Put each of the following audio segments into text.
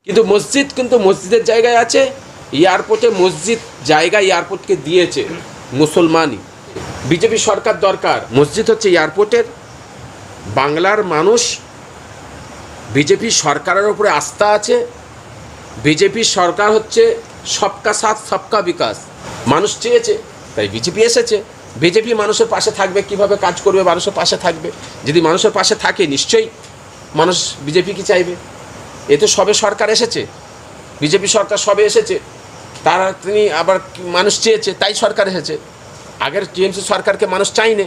কিন্তু মসজিদের জায়গায় আছে, এয়ারপোর্টে মসজিদ জায়গা এয়ারপোর্টকে দিয়েছে মুসলমানই। বিজেপি সরকার দরকার। মসজিদ হচ্ছে এয়ারপোর্টের। বাংলার মানুষ বিজেপি সরকারের উপরে আস্থা আছে। বিজেপি সরকার হচ্ছে সবকা সাথ সবকা বিকাশ। মানুষ চেয়েছে, তাই বিজেপি এসেছে। বিজেপি মানুষের পাশে থাকবে, কিভাবে কাজ করবে, মানুষের পাশে থাকবে। যদি মানুষের পাশে থাকে নিশ্চয়ই মানুষ বিজেপি কি চাইবে। এ তো সবে সরকার এসেছে, বিজেপি সরকার সবে এসেছে, তিনি আবার মানুষ চেয়েছে তাই সরকার এসেছে। আগের টিএমসি সরকারকে মানুষ চাইনে।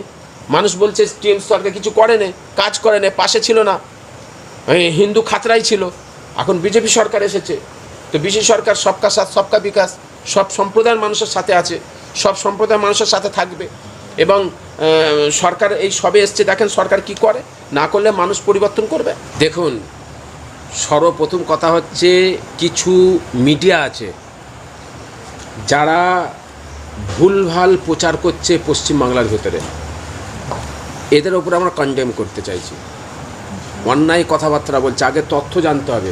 মানুষ বলছে টিএমসি সরকার কিছু করেনি, কাজ করেনি, পাশে ছিল না, হিন্দু খাতরাই ছিল। এখন বিজেপি সরকার এসেছে, তো বিজেপি সরকার সবকা সাথ সবকা বিকাশ, সব সম্প্রদায়ের মানুষের সাথে আছে, সব সম্প্রদায়ের মানুষের সাথে থাকবে। এবং সরকার এই সবে এসছে, দেখেন সরকার কি করে, না করলে মানুষ পরিবর্তন করবে। দেখুন, সর্বপ্রথম কথা হচ্ছে কিছু মিডিয়া আছে যারা ভুলভাল প্রচার করছে পশ্চিমবাংলার ভেতরে, এদের ওপরে আমরা কন্ডেম করতে চাইছি। অন্যায় কথাবার্তা বলছে, আগে তথ্য জানতে হবে।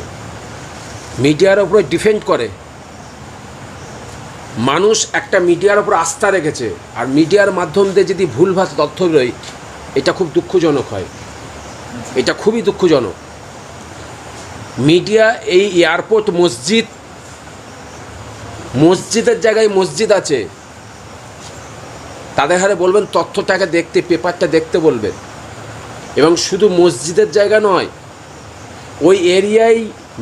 মিডিয়ার ওপরে ডিফেন্ড করে মানুষ, একটা মিডিয়ার ওপর আস্থা রেখেছে, আর মিডিয়ার মাধ্যম দিয়ে যদি ভুলভাল তথ্য বেরোয়, এটা খুব দুঃখজনক হয়, এটা খুবই দুঃখজনক। মিডিয়া এই এয়ারপোর্ট মসজিদের জায়গায় মসজিদ আছে, তাদের হারে বলবেন তথ্যটাকে দেখতে, পেপারটা দেখতে বলবেন। এবং শুধু মসজিদের জায়গা নয়, ওই এরিয়ায়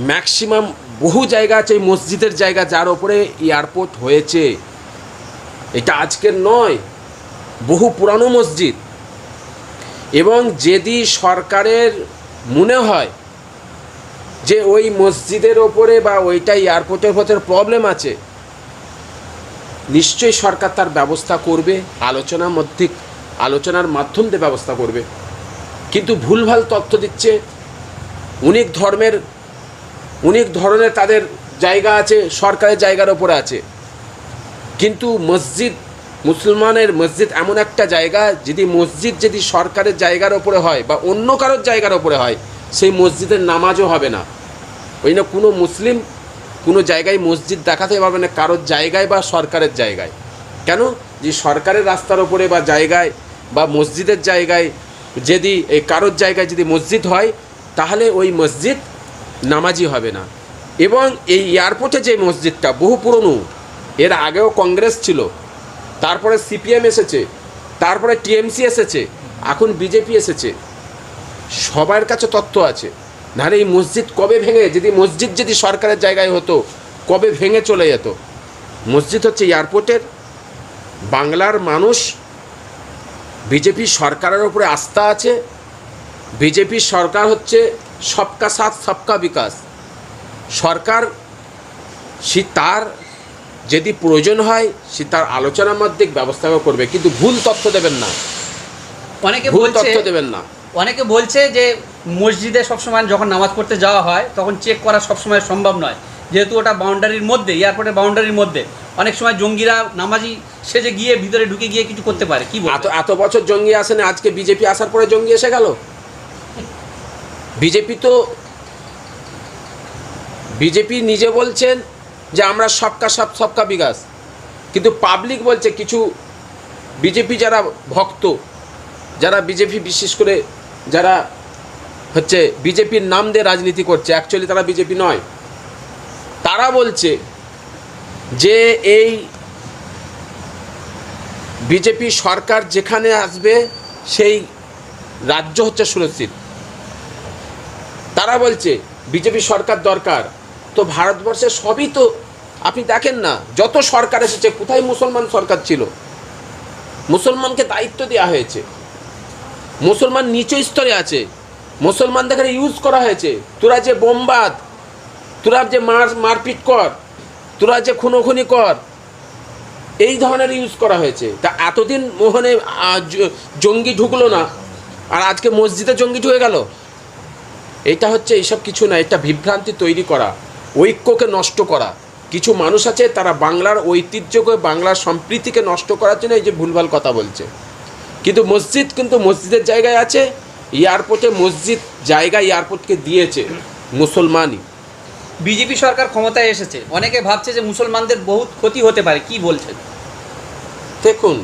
ম্যাক্সিমাম বহু জায়গা আছে এই মসজিদের জায়গা, যার ওপরে এয়ারপোর্ট হয়েছে। এটা আজকের নয়, বহু পুরানো মসজিদ। এবং যদি সরকারের মনে হয় যে ওই মসজিদের ওপরে বা ওইটা এয়ারপোর্টের ভেতরে প্রবলেম আছে, নিশ্চয়ই সরকার তার ব্যবস্থা করবে, আলোচনার মাধ্যম দিয়ে ব্যবস্থা করবে। কিন্তু ভুলভাল তথ্য দিচ্ছে। অনেক ধরনের তাদের জায়গা আছে, সরকারের জায়গার ওপরে আছে। কিন্তু মুসলমানের মসজিদ এমন একটা জায়গা, যদি সরকারের জায়গার ওপরে হয় বা অন্য কারোর জায়গার ওপরে হয়, সেই মসজিদের নামাজও হবে না। ওই না কোনো মুসলিম কোনো জায়গায় মসজিদ দেখাতে পারবে না কারোর জায়গায় বা সরকারের জায়গায়। কেন? যে সরকারের রাস্তার ওপরে বা জায়গায় বা মসজিদের জায়গায় যদি এই কারোর জায়গায় যদি মসজিদ হয়, তাহলে ওই মসজিদ নামাজি হবে না। এবং এই এয়ারপোর্টে যে মসজিদটা বহু পুরনো, এর আগেও কংগ্রেস ছিল, তারপরে সিপিএম এসেছে, তারপরে টিএমসি এসেছে, এখন বিজেপি এসেছে। সবার কাছে তথ্য আছে। নাহলে এই মসজিদ কবে ভেঙে, যদি সরকারের জায়গায় হতো, কবে ভেঙে চলে যেত। মসজিদ হচ্ছে এয়ারপোর্টের। বাংলার মানুষ বিজেপি সরকারের ওপরে আস্থা আছে। বিজেপি সরকার হচ্ছে সবকা সাথ সবকা বিকাশ। সরকার তার যদি প্রয়োজন হয়, সে তার আলোচনার মধ্যে ব্যবস্থা করবে, কিন্তু ভুল তথ্য দেবেন না, অনেকে বলছে যে মসজিদে সবসময় যখন নামাজ পড়তে যাওয়া হয় তখন চেক করা সবসময় সম্ভব নয়, যেহেতু ওটা বাউন্ডারির মধ্যে, এয়ারপোর্টের বাউন্ডারির মধ্যে অনেক সময় জঙ্গিরা নামাজি সেজে গিয়ে ভিতরে ঢুকে গিয়ে কিছু করতে পারে। কি এত বছর জঙ্গি আসেনি, আজকে বিজেপি আসার পরে জঙ্গি এসে গেল। বিজেপি নিজে বলছেন যে আমরা সবকা সাথ সবকা বিকাশ, কিন্তু পাবলিক বলছে, কিছু বিজেপি যারা ভক্ত, যারা বিজেপি বিশেষ করে যারা হচ্ছে বিজেপির নাম দিয়ে রাজনীতি করছে, অ্যাকচুয়ালি তারা বিজেপি নয়, তারা বলছে যে এই বিজেপি সরকার যেখানে আসবে সেই রাজ্য হচ্ছে সুরক্ষিত। তারা বলছে বিজেপি সরকার দরকার। তো ভারতবর্ষে সবই তো আপনি দেখেন না, যত সরকার এসেছে, কোথায় মুসলমান সরকার ছিল? মুসলমানকে দায়িত্ব দেওয়া হয়েছে, মুসলমান নিচু স্তরে আছে, মুসলমানদের ইউজ করা হয়েছে। তোরা যে বোমবাদ, তোরা যে মারপিট কর, তোরা যে খুনোখুনি কর, এই ধরনের ইউজ করা হয়েছে। তা এতদিন মোহনে জঙ্গি ঢুকলো না, আর আজকে মসজিদে জঙ্গি ঢুকে গেল। এটা হচ্ছে এইসব কিছু না, এটা বিভ্রান্তি তৈরি করা, ঐক্যকে নষ্ট করা। কিছু মানুষ আছে তারা বাংলার ঐতিহ্যকে, বাংলার সম্প্রীতিকে নষ্ট করার জন্য এই যে ভুলভাল কথা বলছে। কিন্তু মসজিদের জায়গায় আছে, এয়ারপোর্টে মসজিদ জায়গা এয়ারপোর্টকে দিয়েছে মুসলমানই। বিজেপি সরকার ক্ষমতায় এসেছে, অনেকে ভাবছে যে মুসলমানদের বহুত ক্ষতি হতে পারে, কি বলছেন? দেখুন,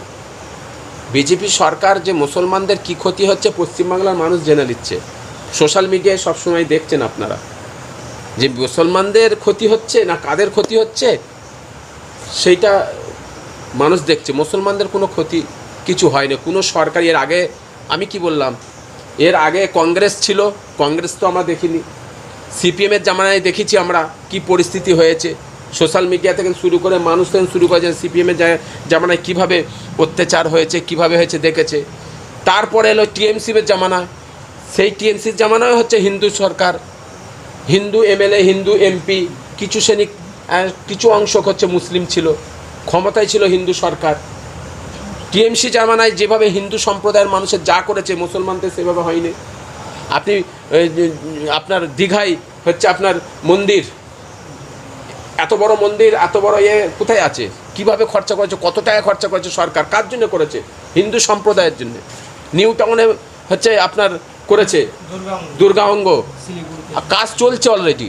বিজেপি সরকার যে মুসলমানদের কি ক্ষতি হচ্ছে পশ্চিমবাংলার মানুষ জেনে নিচ্ছে। সোশ্যাল মিডিয়ায় সবসময় দেখছেন আপনারা যে মুসলমানদের ক্ষতি হচ্ছে না কাদের ক্ষতি হচ্ছে, সেইটা মানুষ দেখছে। মুসলমানদের কোনো ক্ষতি কিছু হয়নি, কোনো সরকার। এর আগে আমি কি বললাম, এর আগে কংগ্রেস ছিল, কংগ্রেস তো আমরা দেখিনি। সিপিএমের জামানায় দেখেছি আমরা কি পরিস্থিতি হয়েছে। সোশ্যাল মিডিয়া থেকে শুরু করে মানুষ থেকে শুরু করেছে, সিপিএমের জামানায় কীভাবে অত্যাচার হয়েছে, কীভাবে হয়েছে দেখেছে। তারপরে এলো টিএমসির জামানা, সেই টিএমসির জামানায় হচ্ছে হিন্দু সরকার, হিন্দু এমএলএ, হিন্দু এমপি, কিছু শ্রেণী কিছু অংশ হচ্ছে মুসলিম ছিল, ক্ষমতায় ছিল হিন্দু সরকার। টিএমসি জামানায় যেভাবে হিন্দু সম্প্রদায়ের মানুষের যা করেছে মুসলমানদের সেভাবে হয়নি। আপনি আপনার দীঘায় হচ্ছে আপনার মন্দির, এত বড় মন্দির, এত বড় কোথায় আছে, কিভাবে খরচা করেছে, কত টাকা খরচা করেছে সরকার, কার জন্য করেছে? হিন্দু সম্প্রদায়ের জন্য। নিউ টাউনে হচ্ছে আপনার করেছে দুর্গাঙ্গ, কাজ চলছে অলরেডি,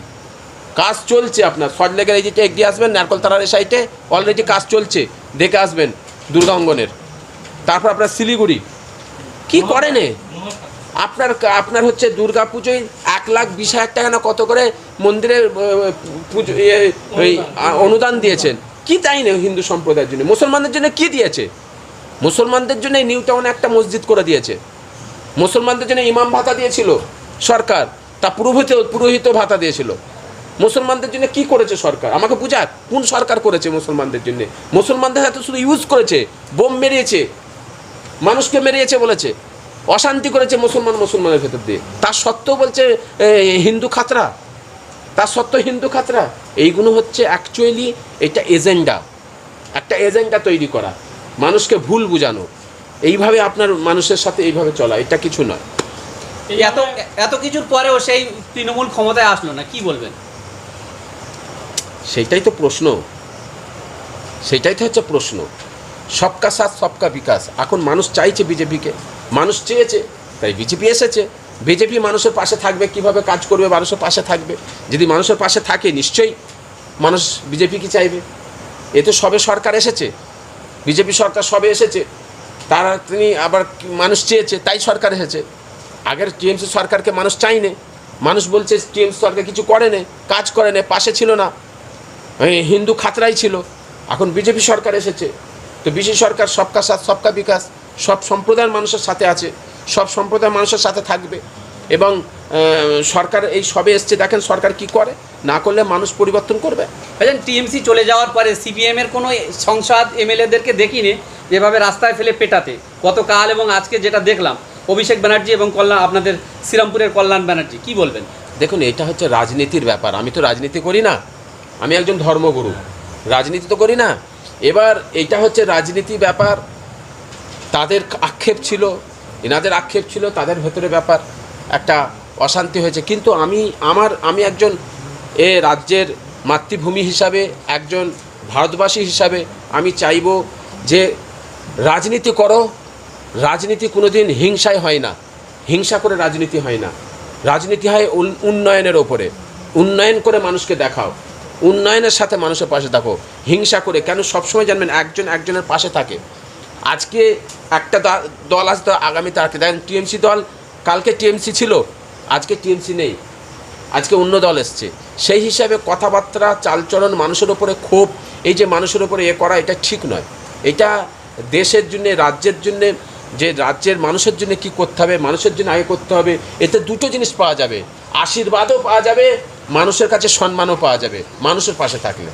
কাজ চলছে। আপনার সল্টলেকের এই যেটা এগিয়ে আসবেন নারকলতলার এই সাইডে অলরেডি কাজ চলছে, দেখে আসবেন দুর্গা অঙ্গনের। তারপর আপনার শিলিগুড়ি কি করেন, আপনার হচ্ছে দুর্গা পুজোয় 1,20,000 টাকা না কত করে মন্দিরের পুজো ওই অনুদান দিয়েছেন। কি তাই না হিন্দু সম্প্রদায়ের জন্য? মুসলমানদের জন্য কি দিয়েছে? মুসলমানদের জন্য নিউ টাউনে একটা মসজিদ করে দিয়েছে, মুসলমানদের জন্য ইমাম ভাতা দিয়েছিল সরকার, তা পুরোহিত ভাতা দিয়েছিল। মুসলমানদের জন্য কি করেছে সরকার? আমাকে বুঝাক, কোন সরকার করেছে মুসলমানদের জন্য? মুসলমানদের হাতে শুধু ইউজ করেছে, বোম মেরিয়েছে, মানুষকে মেরিয়েছে, বলেছে অশান্তি করেছে মুসলমানের ভেতর দিয়ে। তার সত্ত্বেও বলছে হিন্দু খাতরা, তার সত্ত্বেও হিন্দু খাতরা। এইগুলো হচ্ছে অ্যাকচুয়ালি এটা এজেন্ডা, একটা এজেন্ডা তৈরি করা, মানুষকে ভুল বোঝানো, এইভাবে আপনার মানুষের সাথে এইভাবে চলা, এটা কিছু নয়। এত কিছুর পরেও সেই তৃণমূল ক্ষমতায় আসলো না, কি বলবেন? সেটাই তো প্রশ্ন, সেটাই তো হচ্ছে প্রশ্ন। সবকা সাথ সবকা বিকাশ। এখন মানুষ চাইছে বিজেপিকে, মানুষ চেয়েছে, তাই বিজেপি এসেছে। বিজেপি মানুষের পাশে থাকবে, কিভাবে কাজ করবে, মানুষের পাশে থাকবে। যদি মানুষের পাশে থাকে নিশ্চয়ই মানুষ বিজেপিকে চাইবে। এ তো সবে সরকার এসেছে, বিজেপি সরকার সবে এসেছে, তিনি আবার মানুষ চেয়েছে তাই সরকার এসেছে। আগের টিএমসি সরকারকে মানুষ চাইনে, মানুষ বলছে টিএমসি সরকার কিছু করে নে, কাজ করে নে, পাশে ছিল না, হিন্দু খাতরাই ছিল। এখন বিজেপি সরকার এসেছে, তো বিজেপি সরকার সবকা সাথ সবকা বিকাশ, সব সম্প্রদায়ের মানুষের সাথে আছে, সব সম্প্রদায়ের মানুষের সাথে থাকবে। এবং সরকার এই সবে এসছে, দেখেন সরকার কি করে, না করলে মানুষ পরিবর্তন করবে। ভাইজান, টিএমসি চলে যাওয়ার পরে সিপিএমের কোনো সংসদ এমএলএদেরকে দেখিনি যেভাবে রাস্তায় ফেলে পেটাতে। গতকাল এবং আজকে যেটা দেখলাম, অভিষেক ব্যানার্জি এবং আপনাদের শ্রীরামপুরের কল্যাণ ব্যানার্জি, কি বলবেন? দেখুন, এটা হচ্ছে রাজনীতির ব্যাপার। আমি তো রাজনীতি করি না, আমি একজন ধর্মগুরু, রাজনীতি তো করি না। এবার এটা হচ্ছে রাজনীতি ব্যাপার, তাদের আক্ষেপ ছিল, এনাদের আক্ষেপ ছিল, তাদের ভেতরে ব্যাপার একটা অশান্তি হয়েছে। কিন্তু আমি একজন রাজ্যের মাতৃভূমি হিসাবে, একজন ভারতবাসী হিসাবে আমি চাইব যে রাজনীতি করো, রাজনীতি কোনোদিন হিংসায় হয় না, হিংসা করে রাজনীতি হয় না। রাজনীতি হয় উন্নয়নের ওপরে, উন্নয়ন করে মানুষকে দেখাও, উন্নয়নের সাথে মানুষের পাশে থাকো। হিংসা করে কেন? সবসময় জানবেন একজন একজনের পাশে থাকে। আজকে একটা দল আসতো, আগামী তারিখে দেখেন টিএমসি দল, কালকে টিএমসি ছিল, আজকে টিএমসি নেই, আজকে অন্য দল এসছে। সেই হিসাবে কথাবার্তা, চালচলন, মানুষের ওপরে ক্ষোভ, এই যে মানুষের ওপরে করা, এটা ঠিক নয়। এটা দেশের জন্যে, রাজ্যের জন্যে, যে রাজ্যের মানুষের জন্য কি করতে হবে, মানুষের জন্য আগে করতে হবে, এতে দুটো জিনিস পাওয়া যাবে, আশীর্বাদও পাওয়া যাবে, মানুষের কাছে সম্মানও পাওয়া যাবে মানুষের পাশে থাকলে।